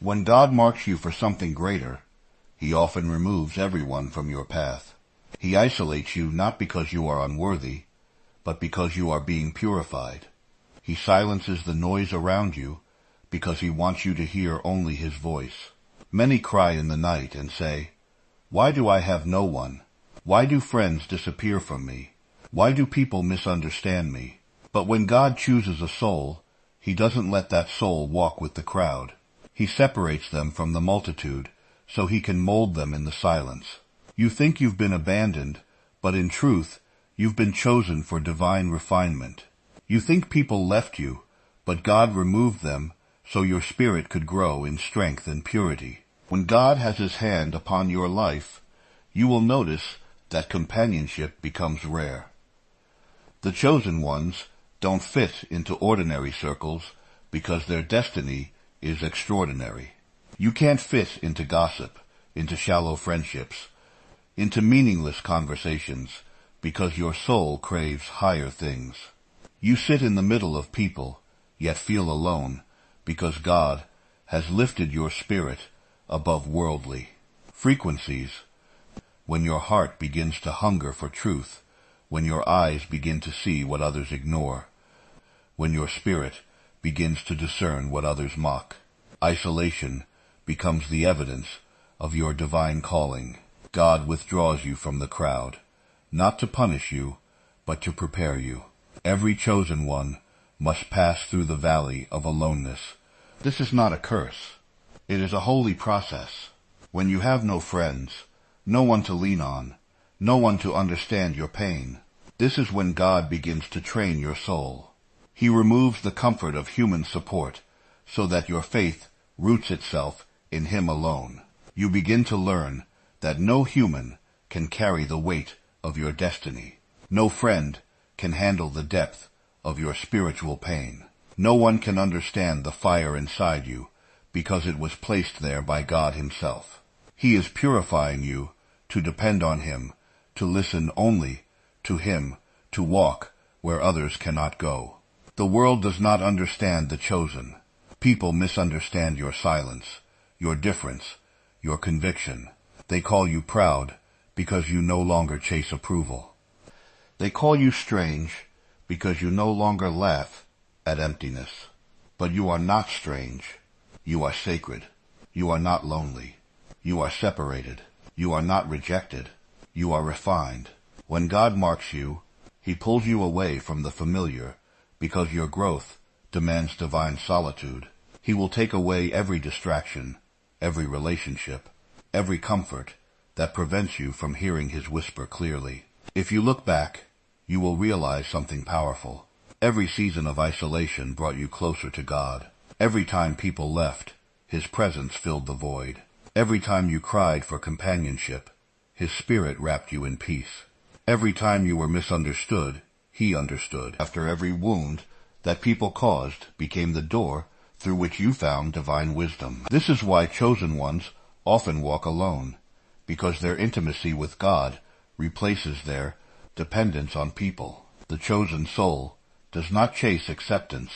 When God marks you for something greater, He often removes everyone from your path. He isolates you not because you are unworthy, but because you are being purified. He silences the noise around you because He wants you to hear only His voice. Many cry in the night and say, "Why do I have no one? Why do friends disappear from me? Why do people misunderstand me?" But when God chooses a soul, He doesn't let that soul walk with the crowd. He separates them from the multitude so He can mold them in the silence. You think you've been abandoned, but in truth, you've been chosen for divine refinement. You think people left you, but God removed them so your spirit could grow in strength and purity. When God has His hand upon your life, you will notice that companionship becomes rare. The chosen ones don't fit into ordinary circles because their destiny is extraordinary. You can't fit into gossip, into shallow friendships, into meaningless conversations, because your soul craves higher things. You sit in the middle of people, yet feel alone, because God has lifted your spirit above worldly frequencies. When your heart begins to hunger for truth, when your eyes begin to see what others ignore, when your spirit begins to discern what others mock, isolation becomes the evidence of your divine calling. God withdraws you from the crowd, not to punish you, but to prepare you. Every chosen one must pass through the valley of aloneness. This is not a curse. It is a holy process. When you have no friends, no one to lean on, no one to understand your pain, this is when God begins to train your soul. He removes the comfort of human support so that your faith roots itself in Him alone. You begin to learn that no human can carry the weight of your destiny. No friend can handle the depth of your spiritual pain. No one can understand the fire inside you because it was placed there by God Himself. He is purifying you to depend on Him, to listen only to Him, to walk where others cannot go. The world does not understand the chosen. People misunderstand your silence, your difference, your conviction. They call you proud because you no longer chase approval. They call you strange because you no longer laugh at emptiness. But you are not strange. You are sacred. You are not lonely. You are separated. You are not rejected. You are refined. When God marks you, He pulls you away from the familiar because your growth demands divine solitude. He will take away every distraction, every relationship, every comfort that prevents you from hearing His whisper clearly. If you look back, you will realize something powerful. Every season of isolation brought you closer to God. Every time people left, His presence filled the void. Every time you cried for companionship, His Spirit wrapped you in peace. Every time you were misunderstood, He understood. After every wound that people caused became the door through which you found divine wisdom. This is why chosen ones often walk alone, because their intimacy with God replaces their dependence on people. The chosen soul does not chase acceptance.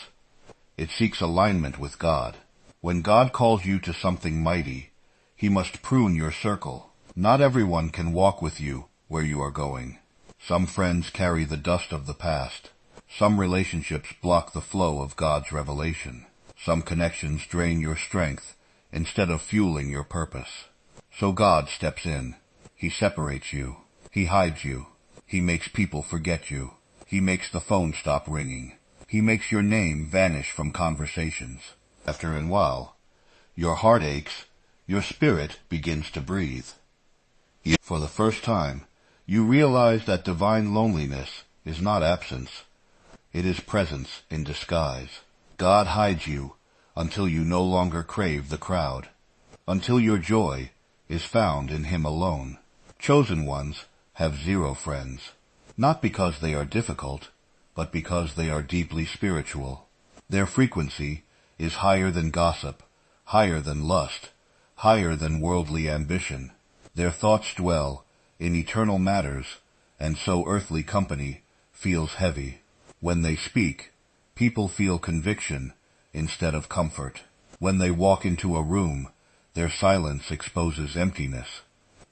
It seeks alignment with God. When God calls you to something mighty, He must prune your circle. Not everyone can walk with you where you are going. Some friends carry the dust of the past. Some relationships block the flow of God's revelation. Some connections drain your strength instead of fueling your purpose. So God steps in. He separates you. He hides you. He makes people forget you. He makes the phone stop ringing. He makes your name vanish from conversations. After a while, your heart aches, your spirit begins to breathe. For the first time, you realize that divine loneliness is not absence. It is presence in disguise. God hides you until you no longer crave the crowd, until your joy is found in Him alone. Chosen ones have zero friends, not because they are difficult, but because they are deeply spiritual. Their frequency is higher than gossip, higher than lust, higher than worldly ambition. Their thoughts dwell in eternal matters, and so earthly company feels heavy. When they speak, people feel conviction instead of comfort. When they walk into a room, their silence exposes emptiness.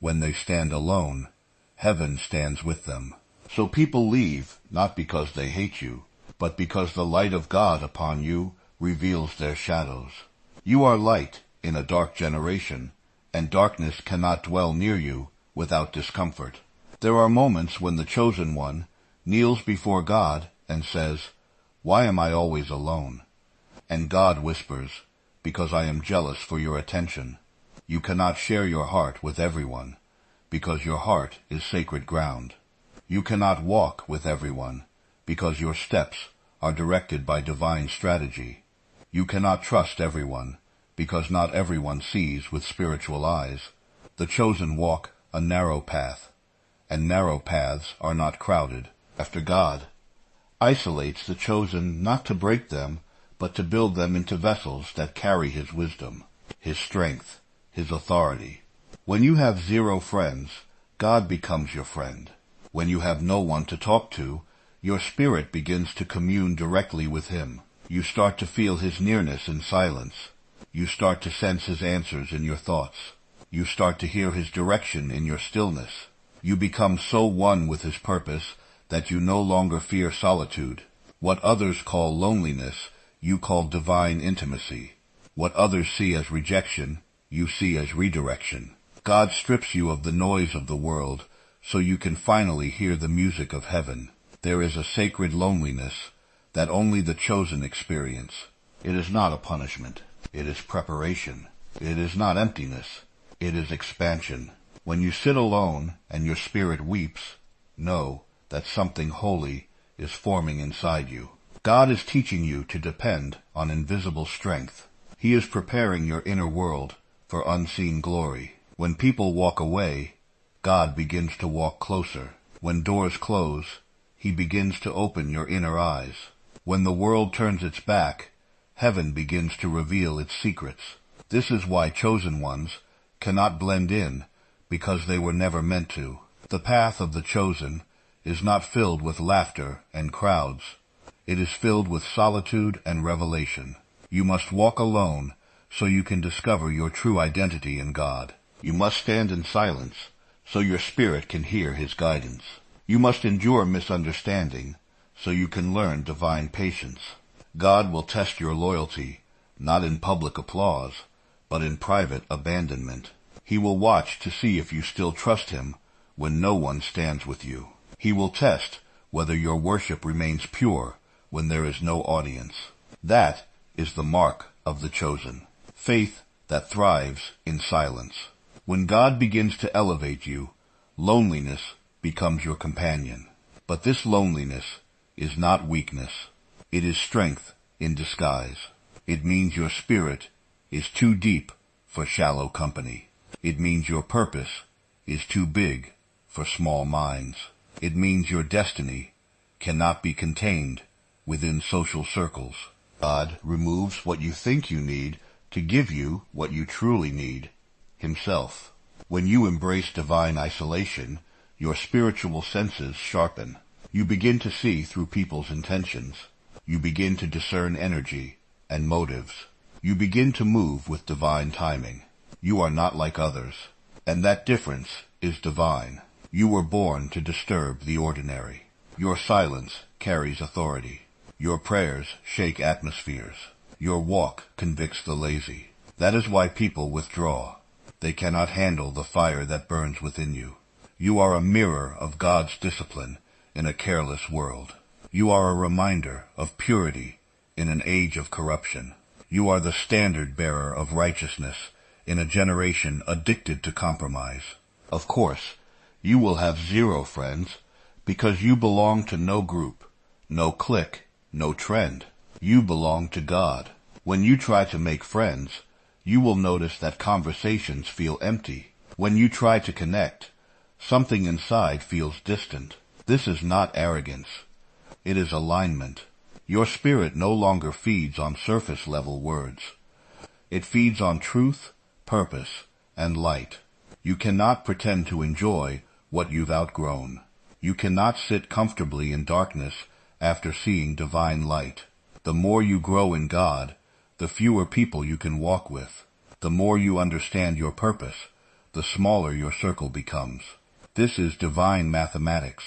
When they stand alone, heaven stands with them. So people leave, not because they hate you, but because the light of God upon you reveals their shadows. You are light in a dark generation, and darkness cannot dwell near you without discomfort. There are moments when the chosen one kneels before God and says, "Why am I always alone?" And God whispers, "Because I am jealous for your attention. You cannot share your heart with everyone, because your heart is sacred ground. You cannot walk with everyone, because your steps are directed by divine strategy. You cannot trust everyone, because not everyone sees with spiritual eyes. The chosen walk a narrow path, and narrow paths are not crowded." After God isolates the chosen not to break them, but to build them into vessels that carry His wisdom, His strength, His authority. When you have 0 friends, God becomes your friend. When you have no one to talk to, your spirit begins to commune directly with Him. You start to feel His nearness in silence. You start to sense His answers in your thoughts. You start to hear His direction in your stillness. You become so one with His purpose that you no longer fear solitude. What others call loneliness, you call divine intimacy. What others see as rejection, you see as redirection. God strips you of the noise of the world, so you can finally hear the music of heaven. There is a sacred loneliness that only the chosen experience. It is not a punishment. It is preparation. It is not emptiness. It is expansion. When you sit alone and your spirit weeps, know that something holy is forming inside you. God is teaching you to depend on invisible strength. He is preparing your inner world for unseen glory. When people walk away, God begins to walk closer. When doors close, He begins to open your inner eyes. When the world turns its back, heaven begins to reveal its secrets. This is why chosen ones cannot blend in, because they were never meant to. The path of the chosen is not filled with laughter and crowds. It is filled with solitude and revelation. You must walk alone so you can discover your true identity in God. You must stand in silence so your spirit can hear His guidance. You must endure misunderstanding so you can learn divine patience. God will test your loyalty, not in public applause, but in private abandonment. He will watch to see if you still trust Him when no one stands with you. He will test whether your worship remains pure when there is no audience. That is the mark of the chosen. Faith that thrives in silence. When God begins to elevate you, loneliness becomes your companion. But this loneliness is not weakness. It is strength in disguise. It means your spirit is too deep for shallow company. It means your purpose is too big for small minds. It means your destiny cannot be contained within social circles. God removes what you think you need to give you what you truly need, Himself. When you embrace divine isolation, your spiritual senses sharpen. You begin to see through people's intentions. You begin to discern energy and motives. You begin to move with divine timing. You are not like others, and that difference is divine. You were born to disturb the ordinary. Your silence carries authority. Your prayers shake atmospheres. Your walk convicts the lazy. That is why people withdraw. They cannot handle the fire that burns within you. You are a mirror of God's discipline in a careless world. You are a reminder of purity in an age of corruption. You are the standard bearer of righteousness in a generation addicted to compromise. Of course, you will have 0 friends because you belong to no group, no clique, no trend. You belong to God. When you try to make friends, you will notice that conversations feel empty. When you try to connect, something inside feels distant. This is not arrogance. It is alignment. Your spirit no longer feeds on surface-level words. It feeds on truth, purpose, and light. You cannot pretend to enjoy what you've outgrown. You cannot sit comfortably in darkness after seeing divine light. The more you grow in God, the fewer people you can walk with. The more you understand your purpose, the smaller your circle becomes. This is divine mathematics.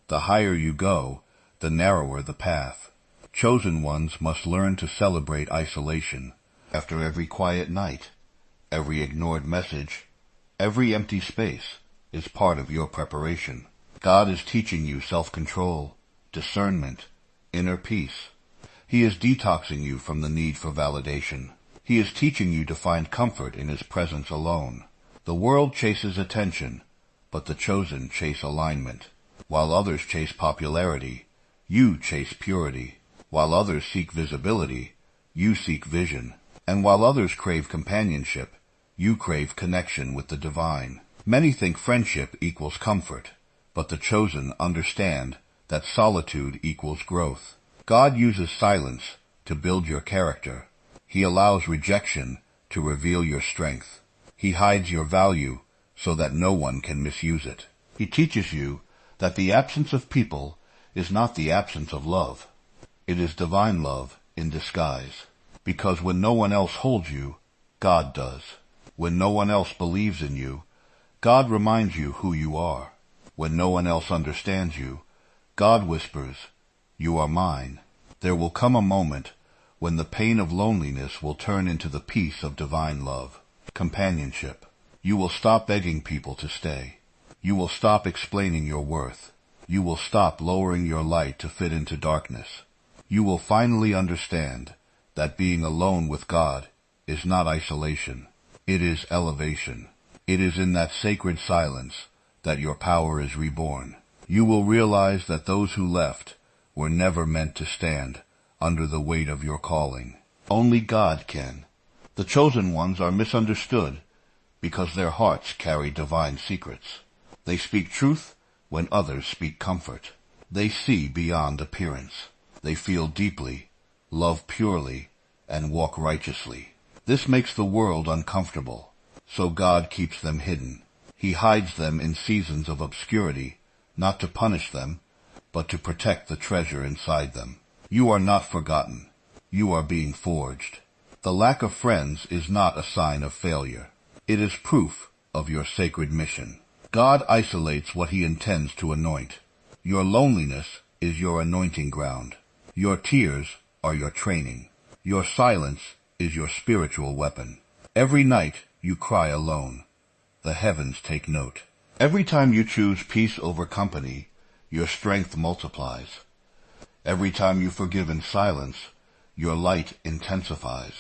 The higher you go, the narrower the path. Chosen ones must learn to celebrate isolation. After every quiet night, every ignored message, every empty space is part of your preparation. God is teaching you self-control, discernment, inner peace. He is detoxing you from the need for validation. He is teaching you to find comfort in His presence alone. The world chases attention, but the chosen chase alignment. While others chase popularity, you chase purity. While others seek visibility, you seek vision. And while others crave companionship, you crave connection with the divine. Many think friendship equals comfort, but the chosen understand that solitude equals growth. God uses silence to build your character. He allows rejection to reveal your strength. He hides your value so that no one can misuse it. He teaches you that the absence of people is not the absence of love. It is divine love in disguise. Because when no one else holds you, God does. When no one else believes in you, God reminds you who you are. When no one else understands you, God whispers, "You are mine." There will come a moment when the pain of loneliness will turn into the peace of divine love. Companionship. You will stop begging people to stay. You will stop explaining your worth. You will stop lowering your light to fit into darkness. You will finally understand that being alone with God is not isolation. It is elevation. It is in that sacred silence that your power is reborn. You will realize that those who left were never meant to stand under the weight of your calling. Only God can. The chosen ones are misunderstood because their hearts carry divine secrets. They speak truth when others speak comfort. They see beyond appearance. They feel deeply, love purely, and walk righteously. This makes the world uncomfortable, so God keeps them hidden. He hides them in seasons of obscurity, not to punish them, but to protect the treasure inside them. You are not forgotten. You are being forged. The lack of friends is not a sign of failure. It is proof of your sacred mission. God isolates what He intends to anoint. Your loneliness is your anointing ground. Your tears are your training. Your silence is your spiritual weapon. Every night you cry alone. The heavens take note. Every time you choose peace over company, your strength multiplies. Every time you forgive in silence, your light intensifies.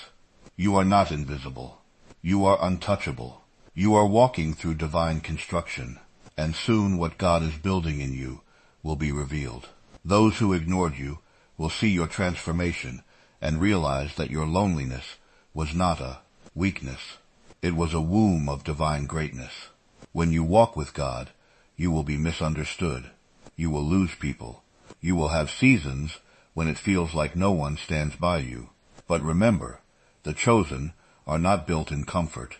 You are not invisible. You are untouchable. You are walking through divine construction, and soon what God is building in you will be revealed. Those who ignored you will see your transformation and realize that your loneliness was not a weakness. It was a womb of divine greatness. When you walk with God, you will be misunderstood. You will lose people. You will have seasons when it feels like no one stands by you. But remember, the chosen are not built in comfort.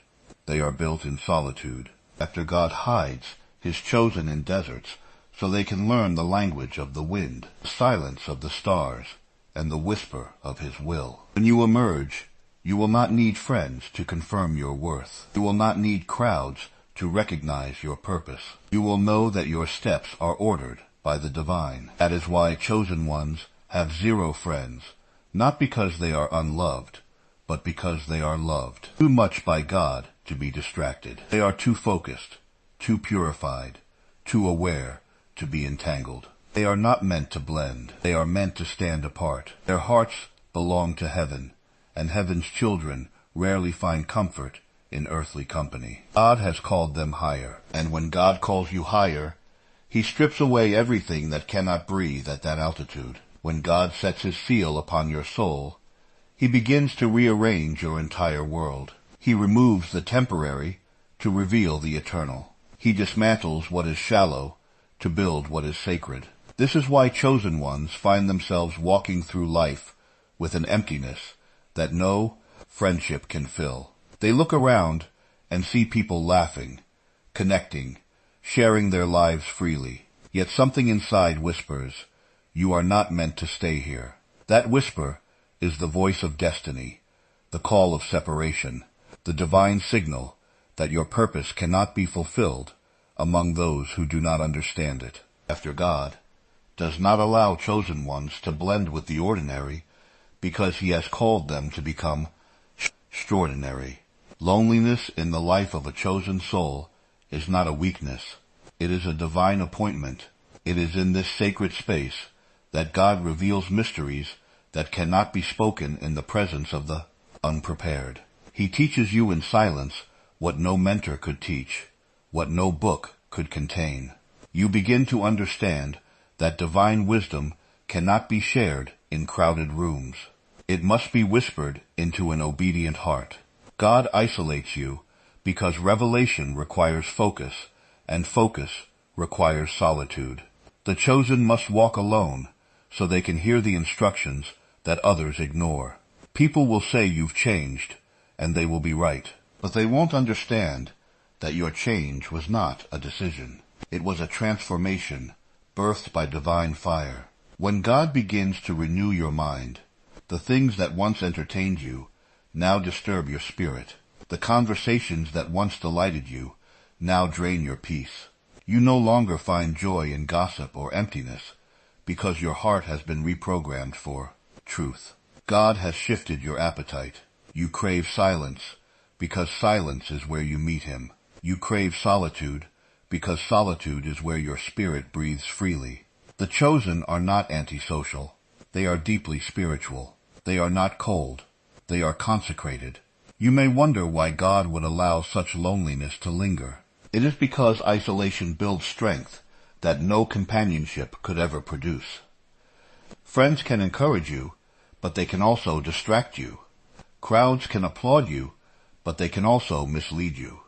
They are built in solitude. After God hides His chosen in deserts so they can learn the language of the wind, the silence of the stars, and the whisper of His will. When you emerge, you will not need friends to confirm your worth. You will not need crowds to recognize your purpose. You will know that your steps are ordered by the divine. That is why chosen ones have 0 friends, not because they are unloved, but because they are loved. Too much by God to be distracted. They are too focused, too purified, too aware to be entangled. They are not meant to blend. They are meant to stand apart. Their hearts belong to heaven, and heaven's children rarely find comfort in earthly company. God has called them higher, and when God calls you higher, He strips away everything that cannot breathe at that altitude. When God sets His seal upon your soul, He begins to rearrange your entire world. He removes the temporary to reveal the eternal. He dismantles what is shallow to build what is sacred. This is why chosen ones find themselves walking through life with an emptiness that no friendship can fill. They look around and see people laughing, connecting, sharing their lives freely. Yet something inside whispers, "You are not meant to stay here." That whisper is the voice of destiny, the call of separation, the divine signal that your purpose cannot be fulfilled among those who do not understand it. After God does not allow chosen ones to blend with the ordinary because he has called them to become extraordinary. Loneliness in the life of a chosen soul is not a weakness. It is a divine appointment. It is in this sacred space that God reveals mysteries that cannot be spoken in the presence of the unprepared. He teaches you in silence what no mentor could teach, what no book could contain. You begin to understand that divine wisdom cannot be shared in crowded rooms. It must be whispered into an obedient heart. God isolates you because revelation requires focus, and focus requires solitude. The chosen must walk alone so they can hear the instructions that others ignore. People will say you've changed, and they will be right, but they won't understand that your change was not a decision. It was a transformation birthed by divine fire. When God begins to renew your mind, the things that once entertained you now disturb your spirit. The conversations that once delighted you now drain your peace. You no longer find joy in gossip or emptiness because your heart has been reprogrammed for truth. God has shifted your appetite. You crave silence because silence is where you meet him. You crave solitude because solitude is where your spirit breathes freely. The chosen are not antisocial. They are deeply spiritual. They are not cold. They are consecrated. You may wonder why God would allow such loneliness to linger. It is because isolation builds strength that no companionship could ever produce. Friends can encourage you, but they can also distract you. Crowds can applaud you, but they can also mislead you.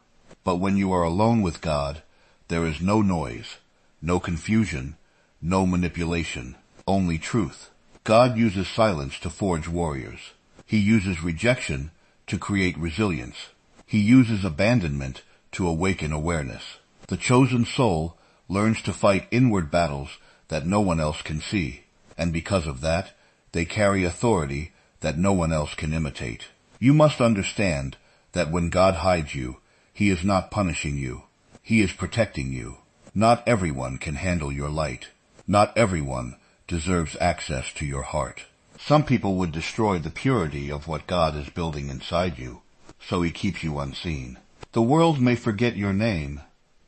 But when you are alone with God, there is no noise, no confusion, no manipulation, only truth. God uses silence to forge warriors. He uses rejection to create resilience. He uses abandonment to awaken awareness. The chosen soul learns to fight inward battles that no one else can see, and because of that, they carry authority that no one else can imitate. You must understand that when God hides you, he is not punishing you. He is protecting you. Not everyone can handle your light. Not everyone deserves access to your heart. Some people would destroy the purity of what God is building inside you, so he keeps you unseen. The world may forget your name,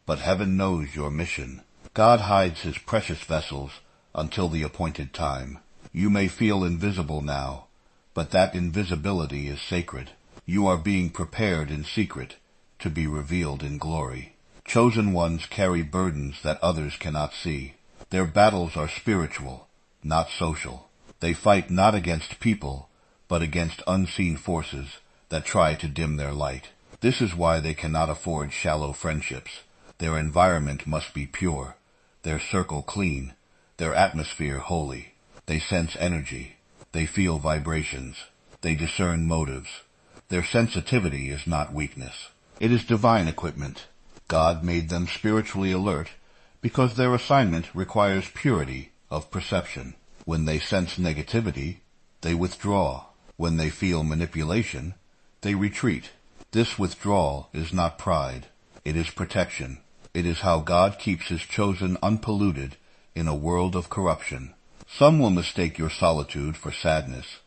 but heaven knows your mission. God hides his precious vessels until the appointed time. You may feel invisible now, but that invisibility is sacred. You are being prepared in secret to be revealed in glory. Chosen ones carry burdens that others cannot see. Their battles are spiritual, not social. They fight not against people, but against unseen forces that try to dim their light. This is why they cannot afford shallow friendships. Their environment must be pure, their circle clean, their atmosphere holy. They sense energy. They feel vibrations. They discern motives. Their sensitivity is not weakness. It is divine equipment. God made them spiritually alert because their assignment requires purity of perception. When they sense negativity, they withdraw. When they feel manipulation, they retreat. This withdrawal is not pride. It is protection. It is how God keeps his chosen unpolluted in a world of corruption. Some will mistake your solitude for sadness,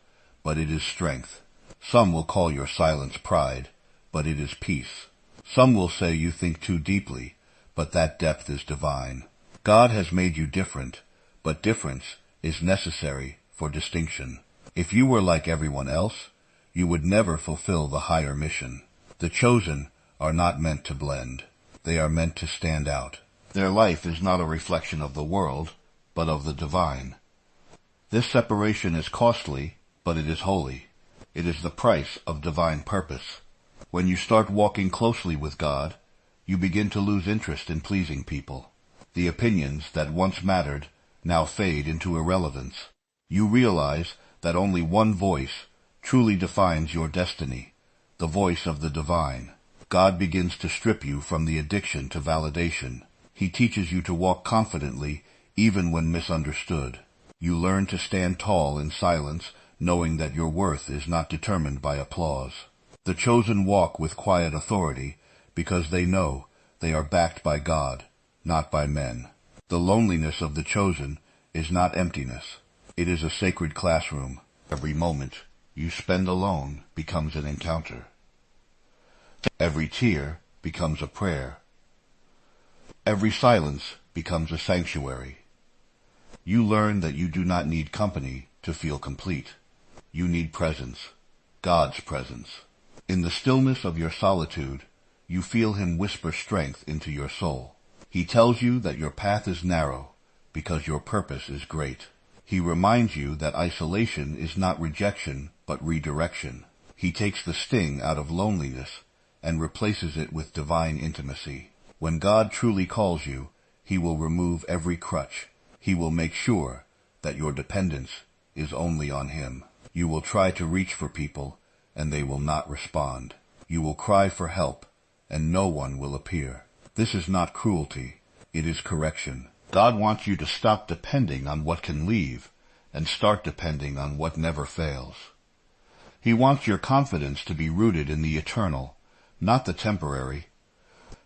but it is strength. Some will call your silence pride, but it is peace. Some will say you think too deeply, but that depth is divine. God has made you different, but difference is necessary for distinction. If you were like everyone else, you would never fulfill the higher mission. The chosen are not meant to blend. They are meant to stand out. Their life is not a reflection of the world, but of the divine. This separation is costly, but it is holy. It is the price of divine purpose. When you start walking closely with God, you begin to lose interest in pleasing people. The opinions that once mattered now fade into irrelevance. You realize that only one voice truly defines your destiny, the voice of the divine. God begins to strip you from the addiction to validation. He teaches you to walk confidently even when misunderstood. You learn to stand tall in silence, knowing that your worth is not determined by applause. The chosen walk with quiet authority because they know they are backed by God, not by men. The loneliness of the chosen is not emptiness. It is a sacred classroom. Every moment you spend alone becomes an encounter. Every tear becomes a prayer. Every silence becomes a sanctuary. You learn that you do not need company to feel complete. You need presence, God's presence. In the stillness of your solitude, you feel Him whisper strength into your soul. He tells you that your path is narrow because your purpose is great. He reminds you that isolation is not rejection, but redirection. He takes the sting out of loneliness and replaces it with divine intimacy. When God truly calls you, He will remove every crutch. He will make sure that your dependence is only on Him. You will try to reach for people, and they will not respond. You will cry for help, and no one will appear. This is not cruelty. It is correction. God wants you to stop depending on what can leave and start depending on what never fails. He wants your confidence to be rooted in the eternal, not the temporary.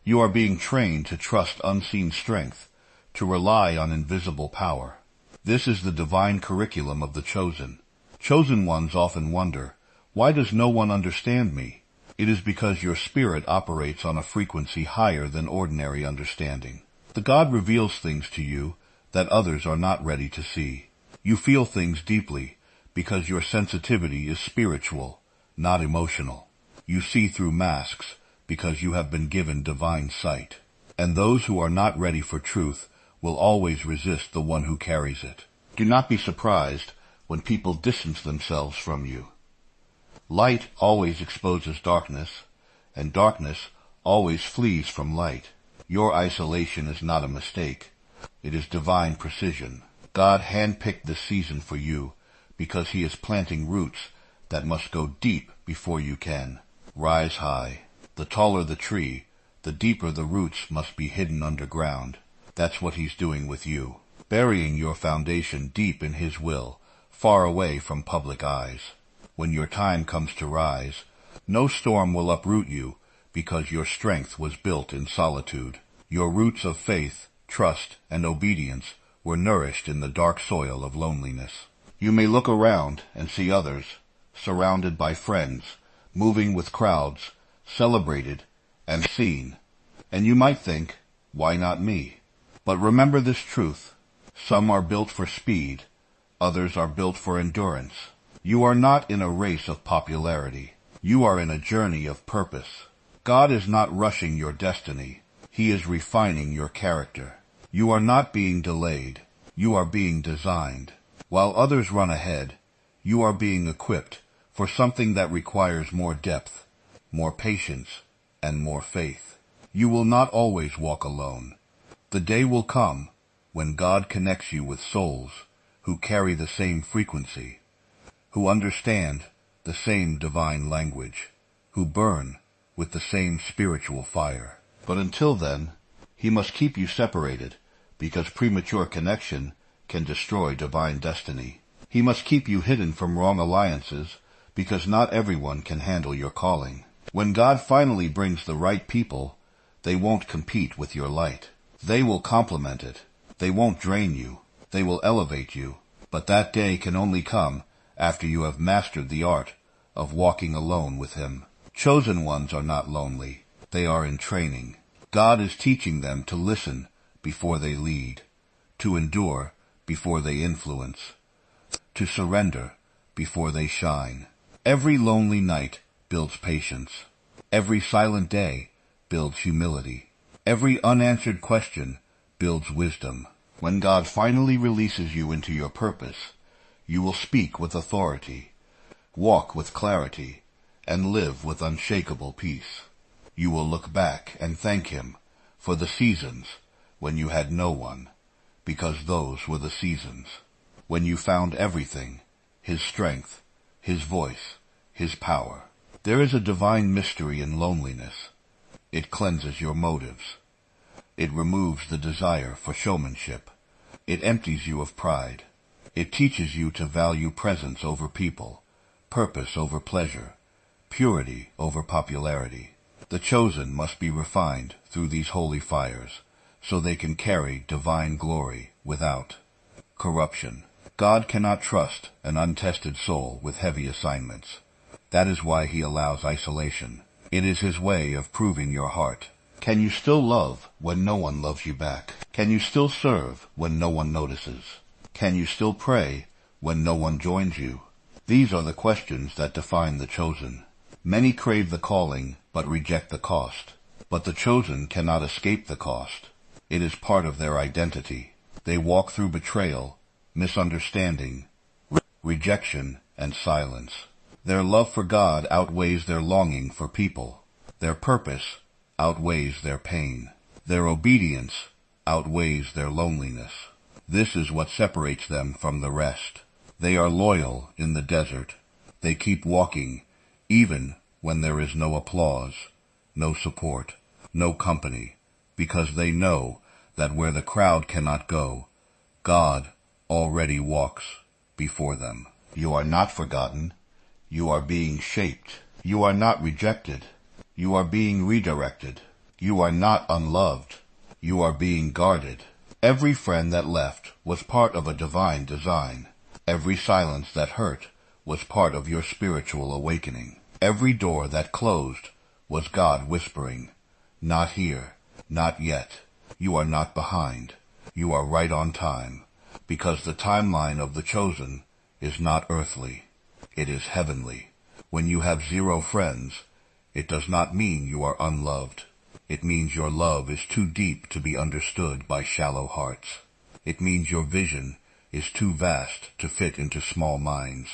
You are being trained to trust unseen strength, to rely on invisible power. This is the divine curriculum of the chosen. Chosen ones often wonder, why does no one understand me? It is because your spirit operates on a frequency higher than ordinary understanding. The God reveals things to you that others are not ready to see. You feel things deeply because your sensitivity is spiritual, not emotional. You see through masks because you have been given divine sight. And those who are not ready for truth will always resist the one who carries it. Do not be surprised when people distance themselves from you. Light always exposes darkness, and darkness always flees from light. Your isolation is not a mistake. It is divine precision. God handpicked this season for you because He is planting roots that must go deep before you can rise high. The taller the tree, the deeper the roots must be hidden underground. That's what He's doing with you, burying your foundation deep in His will, far away from public eyes. When your time comes to rise, no storm will uproot you because your strength was built in solitude. Your roots of faith, trust, and obedience were nourished in the dark soil of loneliness. You may look around and see others, surrounded by friends, moving with crowds, celebrated and seen, and you might think, why not me? But remember this truth. Some are built for speed, others are built for endurance. You are not in a race of popularity. You are in a journey of purpose. God is not rushing your destiny. He is refining your character. You are not being delayed. You are being designed. While others run ahead, you are being equipped for something that requires more depth, more patience, and more faith. You will not always walk alone. The day will come when God connects you with souls who carry the same frequency, who understand the same divine language, who burn with the same spiritual fire. But until then, He must keep you separated, because premature connection can destroy divine destiny. He must keep you hidden from wrong alliances, because not everyone can handle your calling. When God finally brings the right people, they won't compete with your light. They will complement it. They won't drain you. They will elevate you. But that day can only come after you have mastered the art of walking alone with Him. Chosen ones are not lonely. They are in training. God is teaching them to listen before they lead, to endure before they influence, to surrender before they shine. Every lonely night builds patience. Every silent day builds humility. Every unanswered question builds wisdom. When God finally releases you into your purpose, you will speak with authority, walk with clarity, and live with unshakable peace. You will look back and thank Him for the seasons when you had no one, because those were the seasons when you found everything, His strength, His voice, His power. There is a divine mystery in loneliness. It cleanses your motives. It removes the desire for showmanship. It empties you of pride. It teaches you to value presence over people, purpose over pleasure, purity over popularity. The chosen must be refined through these holy fires, so they can carry divine glory without corruption. God cannot trust an untested soul with heavy assignments. That is why he allows isolation. It is his way of proving your heart. Can you still love when no one loves you back? Can you still serve when no one notices? Can you still pray when no one joins you? These are the questions that define the chosen. Many crave the calling but reject the cost. But the chosen cannot escape the cost. It is part of their identity. They walk through betrayal, misunderstanding, rejection, and silence. Their love for God outweighs their longing for people. Their purpose outweighs their pain. Their obedience outweighs their loneliness. This is what separates them from the rest. They are loyal in the desert. They keep walking, even when there is no applause, no support, no company, because they know that where the crowd cannot go, God already walks before them. You are not forgotten. You are being shaped. You are not rejected. You are being redirected. You are not unloved. You are being guarded. Every friend that left was part of a divine design. Every silence that hurt was part of your spiritual awakening. Every door that closed was God whispering, "Not here, not yet. You are not behind. You are right on time." Because the timeline of the chosen is not earthly. It is heavenly. When you have 0 friends, it does not mean you are unloved. It means your love is too deep to be understood by shallow hearts. It means your vision is too vast to fit into small minds.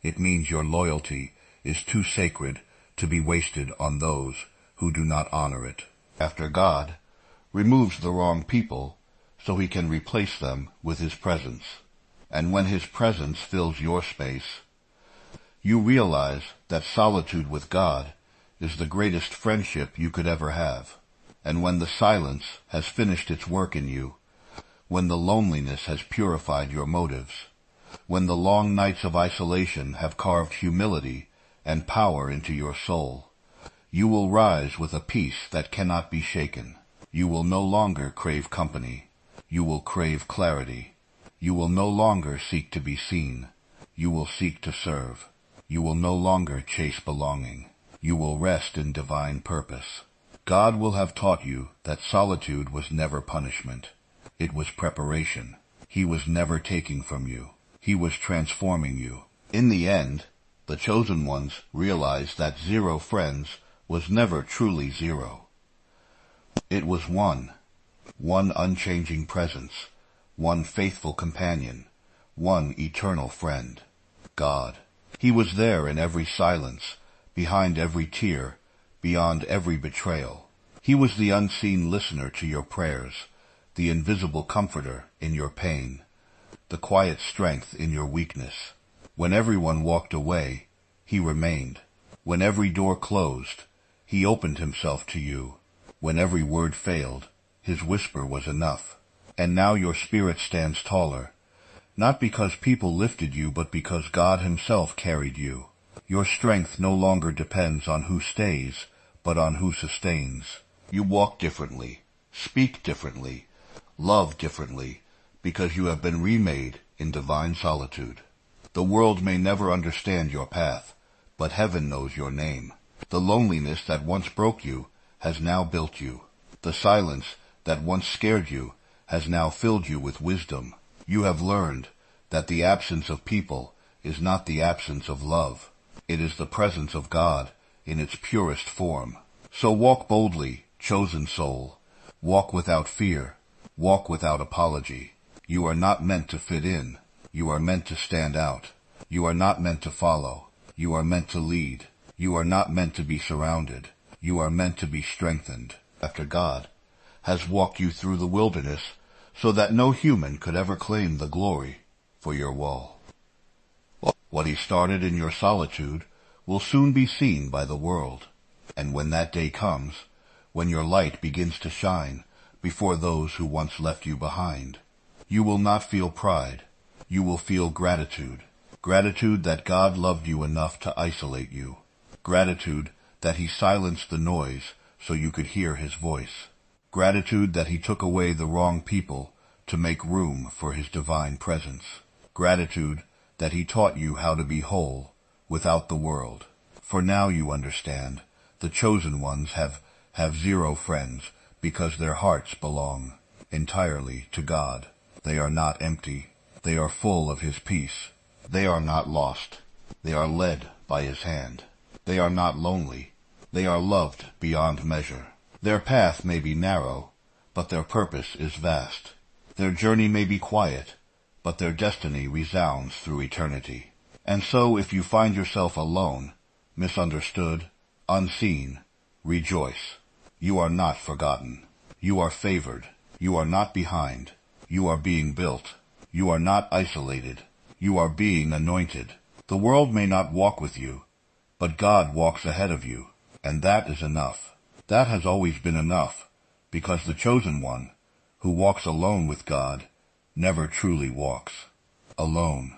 It means your loyalty is too sacred to be wasted on those who do not honor it. After God removes the wrong people so he can replace them with his presence. And when his presence fills your space, you realize that solitude with God is the greatest friendship you could ever have. And when the silence has finished its work in you, when the loneliness has purified your motives, when the long nights of isolation have carved humility and power into your soul, you will rise with a peace that cannot be shaken. You will no longer crave company. You will crave clarity. You will no longer seek to be seen. You will seek to serve. You will no longer chase belonging. You will rest in divine purpose. God will have taught you that solitude was never punishment. It was preparation. He was never taking from you. He was transforming you. In the end, the chosen ones realized that 0 friends was never truly 0. It was one unchanging presence, one faithful companion, one eternal friend, God. He was there in every silence, behind every tear, beyond every betrayal. He was the unseen listener to your prayers, the invisible comforter in your pain, the quiet strength in your weakness. When everyone walked away, he remained. When every door closed, he opened himself to you. When every word failed, his whisper was enough. And now your spirit stands taller, not because people lifted you, but because God himself carried you. Your strength no longer depends on who stays, but on who sustains. You walk differently, speak differently, love differently, because you have been remade in divine solitude. The world may never understand your path, but heaven knows your name. The loneliness that once broke you has now built you. The silence that once scared you has now filled you with wisdom. You have learned that the absence of people is not the absence of love. It is the presence of God in its purest form. So walk boldly, chosen soul. Walk without fear. Walk without apology. You are not meant to fit in. You are meant to stand out. You are not meant to follow. You are meant to lead. You are not meant to be surrounded. You are meant to be strengthened. After God has walked you through the wilderness so that no human could ever claim the glory for your wall. What he started in your solitude will soon be seen by the world. And when that day comes, when your light begins to shine before those who once left you behind, you will not feel pride. You will feel gratitude. Gratitude that God loved you enough to isolate you. Gratitude that he silenced the noise so you could hear his voice. Gratitude that he took away the wrong people to make room for his divine presence. Gratitude that he taught you how to be whole without the world. For now you understand, the chosen ones have zero friends because their hearts belong entirely to God. They are not empty. They are full of his peace. They are not lost. They are led by his hand. They are not lonely. They are loved beyond measure. Their path may be narrow, but their purpose is vast. Their journey may be quiet, but their destiny resounds through eternity. And so if you find yourself alone, misunderstood, unseen, rejoice. You are not forgotten. You are favored. You are not behind. You are being built. You are not isolated. You are being anointed. The world may not walk with you, but God walks ahead of you, and that is enough. That has always been enough, because the chosen one, who walks alone with God, never truly walks alone.